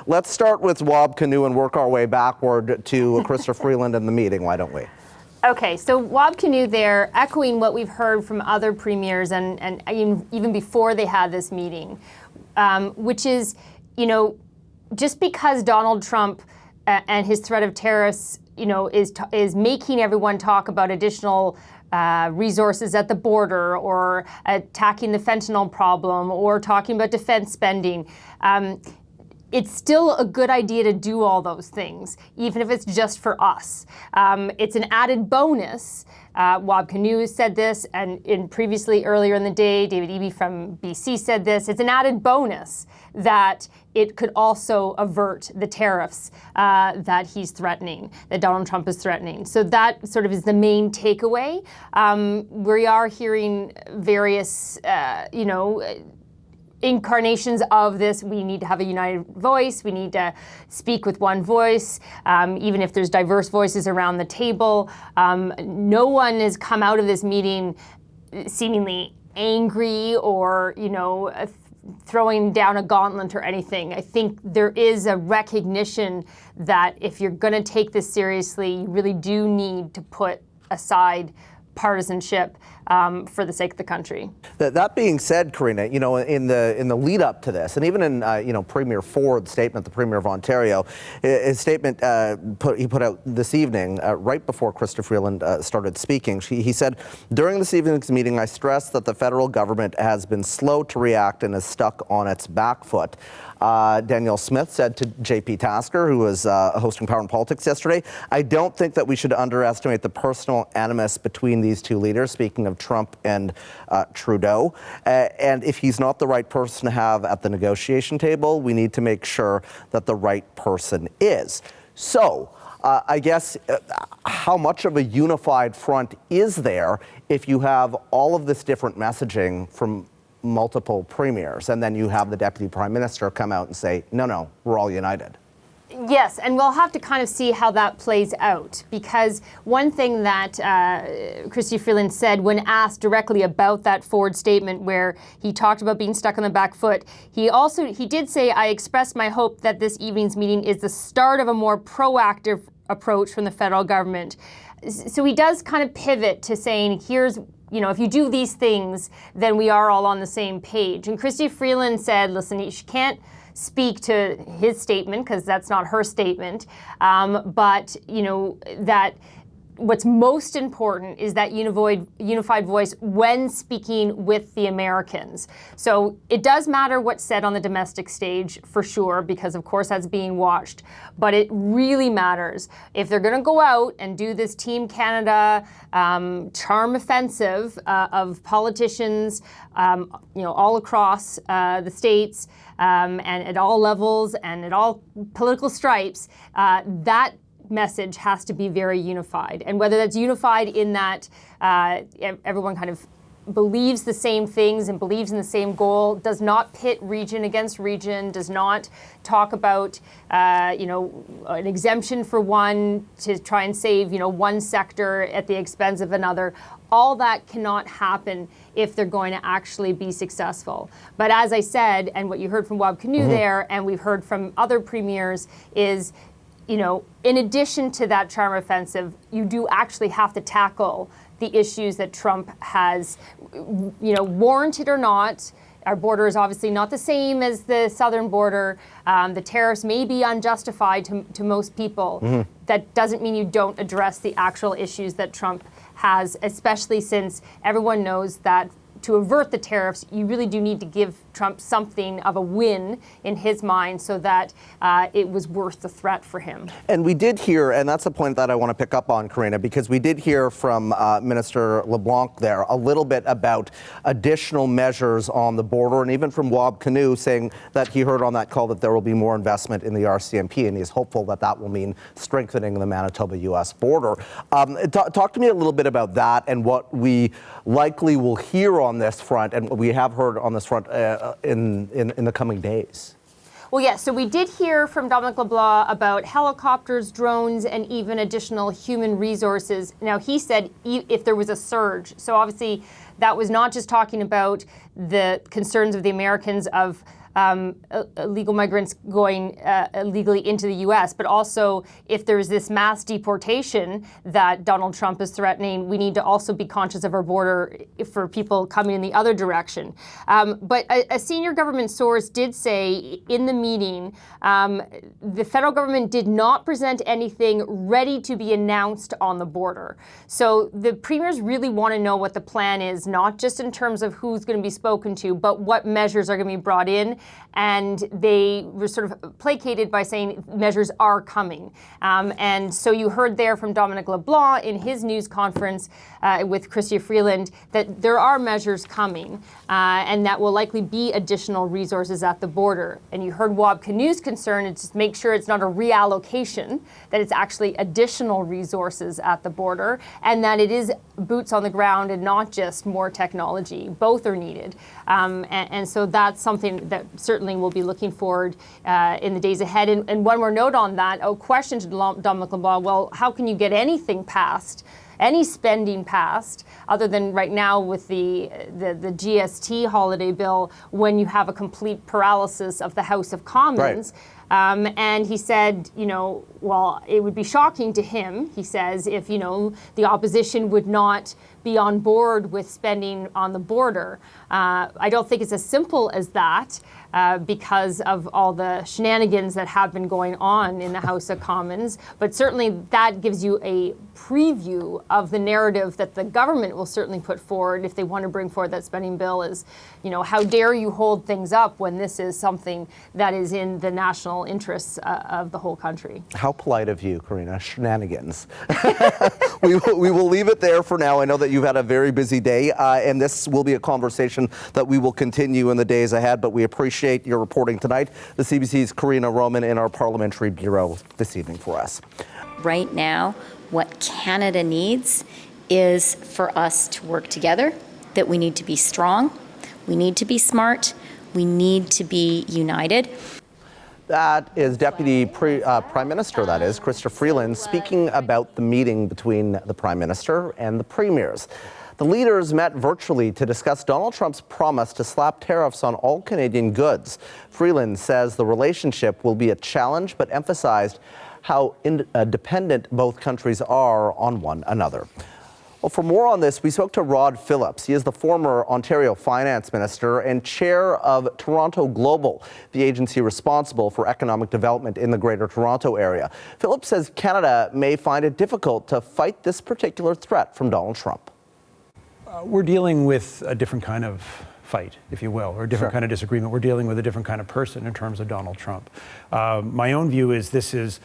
let's start with Wab Kinew and work our way backward to Chrystia Freeland and the meeting, why don't we? Okay, so Wab Kinew there, echoing what we've heard from other premiers and even before they had this meeting, which is, just because Donald Trump and his threat of tariffs, is making everyone talk about additional resources at the border or attacking the fentanyl problem or talking about defense spending, it's still a good idea to do all those things, even if it's just for us. It's an added bonus. Wab Kinew said this, and previously earlier in the day, David Eby from BC said this. It's an added bonus that it could also avert the tariffs that he's threatening, that Donald Trump is threatening. So that sort of is the main takeaway. We are hearing various, incarnations of this. We need to have a united voice. We need to speak with one voice, even if there's diverse voices around the table. No one has come out of this meeting seemingly angry or, throwing down a gauntlet or anything. I think there is a recognition that if you're going to take this seriously, you really do need to put aside partisanship for the sake of the country. That being said, Karina, in the lead up to this, and even in Premier Ford's statement, the Premier of Ontario, his statement he put out this evening, right before Chrystia Freeland started speaking, he said, "During this evening's meeting, I stressed that the federal government has been slow to react and is stuck on its back foot." Danielle Smith said to JP Tasker, who was hosting Power and Politics yesterday, "I don't think that we should underestimate the personal animus between these two leaders," speaking of Trump and Trudeau. "And if he's not the right person to have at the negotiation table, we need to make sure that the right person is." So, I guess, how much of a unified front is there if you have all of this different messaging from multiple premiers, and then you have the deputy prime minister come out and say, no, we're all united? Yes, and we'll have to kind of see how that plays out, because one thing that Chrystia Freeland said when asked directly about that Ford statement where he talked about being stuck on the back foot, he did say, "I expressed my hope that this evening's meeting is the start of a more proactive approach from the federal government." So he does kind of pivot to saying, here's, if you do these things, then we are all on the same page. And Chrystia Freeland said, listen, she can't speak to his statement because that's not her statement, but that what's most important is that unified voice when speaking with the Americans. So it does matter what's said on the domestic stage, for sure, because of course that's being watched. But it really matters if they're going to go out and do this Team Canada charm offensive of politicians, all across the states and at all levels and at all political stripes. That message has to be very unified, and whether that's unified in that everyone kind of believes the same things and believes in the same goal, does not pit region against region, does not talk about an exemption for one to try and save one sector at the expense of another. All that cannot happen if they're going to actually be successful. But as I said, and what you heard from Wab Kinew there, and we've heard from other premiers, is in addition to that charm offensive, you do actually have to tackle the issues that Trump has, warranted or not. Our border is obviously not the same as the southern border. The tariffs may be unjustified to most people. That doesn't mean you don't address the actual issues that Trump has, especially since everyone knows that to avert the tariffs, you really do need to give Trump something of a win in his mind so that it was worth the threat for him. And we did hear, and that's a point that I want to pick up on, Karina, because we did hear from Minister LeBlanc there a little bit about additional measures on the border, and even from Wab Kinew saying that he heard on that call that there will be more investment in the RCMP, and he's hopeful that that will mean strengthening the Manitoba-U.S. border. Talk to me a little bit about that and what we likely will hear on this front, and what we have heard on this front in the coming days. Well, yes. So we did hear from Dominic LeBlanc about helicopters, drones, and even additional human resources. Now, he said if there was a surge. So obviously, that was not just talking about the concerns of the Americans of illegal migrants going illegally into the U.S., but also if there's this mass deportation that Donald Trump is threatening, we need to also be conscious of our border for people coming in the other direction. But a senior government source did say in the meeting, the federal government did not present anything ready to be announced on the border. So the premiers really want to know what the plan is, not just in terms of who's going to be spoken to, but what measures are going to be brought in. And they were sort of placated by saying measures are coming. And so you heard there from Dominic LeBlanc in his news conference with Chrystia Freeland that there are measures coming and that will likely be additional resources at the border. And you heard Wab Kinu's concern is to make sure it's not a reallocation, that it's actually additional resources at the border, and that it is boots on the ground and not just more technology. Both are needed. And so that's something that certainly we'll be looking forward in the days ahead. And one more note on that, a question to Dominic LeBlanc, well, how can you get anything passed, any spending passed, other than right now with the GST holiday bill, when you have a complete paralysis of the House of Commons? Right. And he said, well, it would be shocking to him, he says, if, the opposition would not be on board with spending on the border. I don't think it's as simple as that because of all the shenanigans that have been going on in the House of Commons. But certainly that gives you a preview of the narrative that the government will certainly put forward if they want to bring forward that spending bill is, how dare you hold things up when this is something that is in the national interests of the whole country. How polite of you, Karina. Shenanigans. We will leave it there for now. I know that you've had a very busy day, and this will be a conversation that we will continue in the days ahead, but we appreciate your reporting tonight. The CBC's Karina Roman in our Parliamentary Bureau this evening for us. Right now, what Canada needs is for us to work together, that we need to be strong, we need to be smart, we need to be united. That is Deputy Prime Minister, that is, Chrystia Freeland, speaking about the meeting between the Prime Minister and the Premiers. The leaders met virtually to discuss Donald Trump's promise to slap tariffs on all Canadian goods. Freeland says the relationship will be a challenge, but emphasized how dependent both countries are on one another. Well, for more on this, we spoke to Rod Phillips. He is the former Ontario Finance Minister and chair of Toronto Global, the agency responsible for economic development in the Greater Toronto Area. Phillips says Canada may find it difficult to fight this particular threat from Donald Trump. We're dealing with a different kind of fight, if you will, or a different kind of disagreement. We're dealing with a different kind of person in terms of Donald Trump. My own view is this is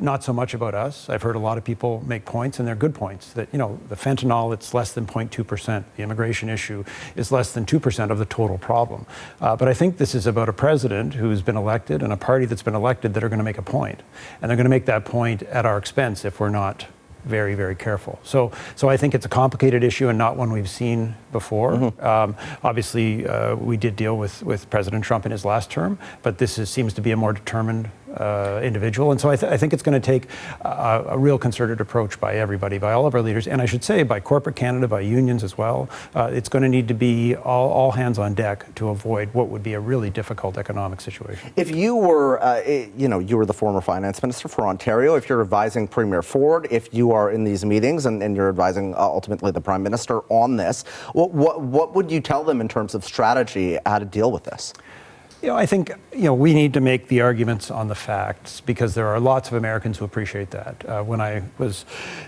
not so much about us. I've heard a lot of people make points, and they're good points, that, the fentanyl, it's less than 0.2%. The immigration issue is less than 2% of the total problem. But I think this is about a president who's been elected and a party that's been elected that are going to make a point. And they're going to make that point at our expense if we're not very, very careful. So I think it's a complicated issue and not one we've seen before. Mm-hmm. Obviously, we did deal with President Trump in his last term, but this seems to be a more determined individual. And so I think it's going to take a real concerted approach by everybody, by all of our leaders, and I should say by corporate Canada, by unions as well. It's going to need to be all hands on deck to avoid what would be a really difficult economic situation. If you were, you were the former finance minister for Ontario, if you're advising Premier Ford, if you are in these meetings and you're advising ultimately the Prime Minister on this, what would you tell them in terms of strategy, how to deal with this? I think, we need to make the arguments on the facts because there are lots of Americans who appreciate that. When I was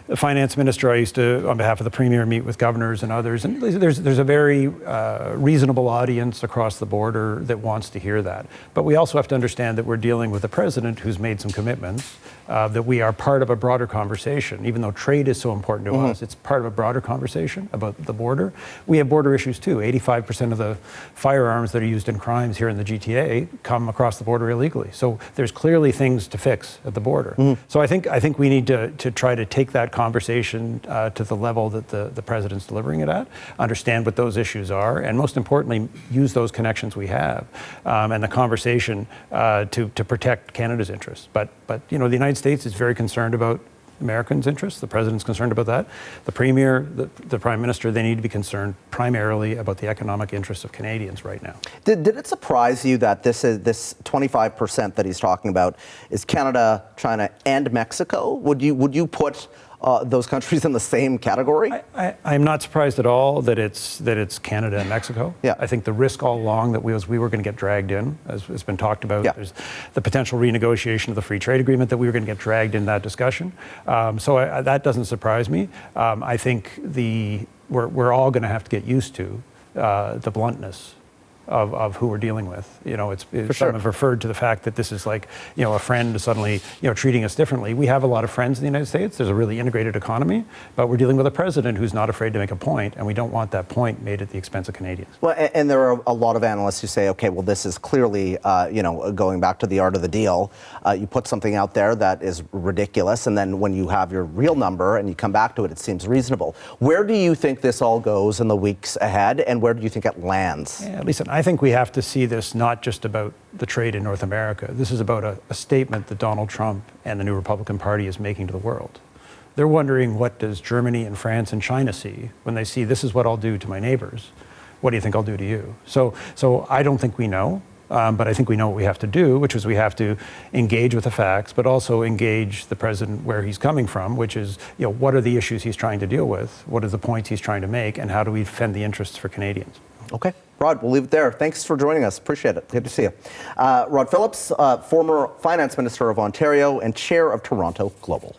the finance minister, I used to, on behalf of the Premier, meet with governors and others. And there's a very reasonable audience across the border that wants to hear that. But we also have to understand that we're dealing with a president who's made some commitments, that we are part of a broader conversation. Even though trade is so important to us, it's part of a broader conversation about the border. We have border issues too. 85% of the firearms that are used in crimes here in the GTA come across the border illegally. So there's clearly things to fix at the border. So I think we need to try to take that conversation to the level that the president's delivering it at, understand what those issues are, and most importantly, use those connections we have and the conversation to protect Canada's interests. But the United States is very concerned about Americans' interests. The president's concerned about that. The premier, the prime minister, they need to be concerned primarily about the economic interests of Canadians right now. Did it surprise you that this 25% that he's talking about is Canada, China, and Mexico? Would you put those countries in the same category? I'm not surprised at all that it's Canada and Mexico. Yeah. I think the risk all along that we were going to get dragged in, as has been talked about. Yeah. There's the potential renegotiation of the free trade agreement that we were going to get dragged in that discussion. So that doesn't surprise me. I think we're all going to have to get used to the bluntness of who we're dealing with. You know, some have referred to the fact that this is like, a friend suddenly, treating us differently. We have a lot of friends in the United States. There's a really integrated economy, but we're dealing with a president who's not afraid to make a point, and we don't want that point made at the expense of Canadians. Well, and there are a lot of analysts who say, okay, well, this is clearly, going back to the art of the deal. You put something out there that is ridiculous, and then when you have your real number and you come back to it, it seems reasonable. Where do you think this all goes in the weeks ahead, and where do you think it lands? Yeah, listen, I think we have to see this not just about the trade in North America. This is about a statement that Donald Trump and the new Republican Party is making to the world. They're wondering, what does Germany and France and China see when they see, this is what I'll do to my neighbors? What do you think I'll do to you? So I don't think we know, but I think we know what we have to do, which is we have to engage with the facts, but also engage the president where he's coming from, which is, what are the issues he's trying to deal with? What are the points he's trying to make? And how do we defend the interests for Canadians? Okay. Rod, we'll leave it there. Thanks for joining us. Appreciate it. Good to see you. Rod Phillips, former Finance Minister of Ontario and Chair of Toronto Global.